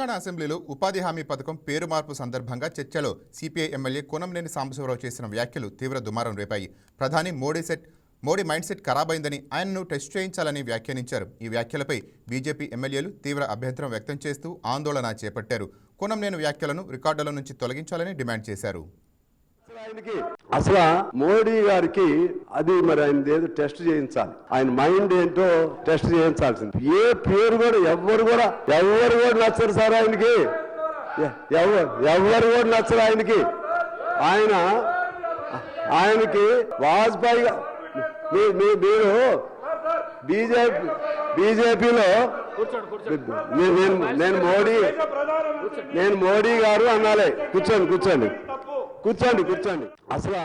తెలంగాణ అసెంబ్లీలో ఉపాధి హామీ పథకం పేరు మార్పు సందర్భంగా చర్చలో సిపిఐ ఎమ్మెల్యే కొనంనేని సాంబశివరావు చేసిన వ్యాఖ్యలు తీవ్ర దుమారం రేపాయి. ప్రధాని మోడీ మైండ్ సెట్ ఖరాబైందని, ఆయనను టెస్ట్ చేయించాలని వ్యాఖ్యానించారు. ఈ వ్యాఖ్యలపై బీజేపీ ఎమ్మెల్యేలు తీవ్ర అభ్యంతరం వ్యక్తం చేస్తూ ఆందోళన చేపట్టారు. కొనంనేని వ్యాఖ్యలను రికార్డుల నుంచి తొలగించాలని డిమాండ్ చేశారు. అసలు మోడీ గారికి అది మరి ఆయన ఏదో టెస్ట్ చేయించాలి, ఆయన మైండ్ ఏంటో టెస్ట్ చేయించాల్సింది. ఏ పేరు కూడా ఎవరు కూడా నచ్చరు సార్ ఆయనకి, ఎవరు కూడా నచ్చరు ఆయనకి. ఆయనకి వాజ్పేయి మీరు బీజేపీలో నేను మోడీ గారు అనాలి. కూర్చోండి అసలు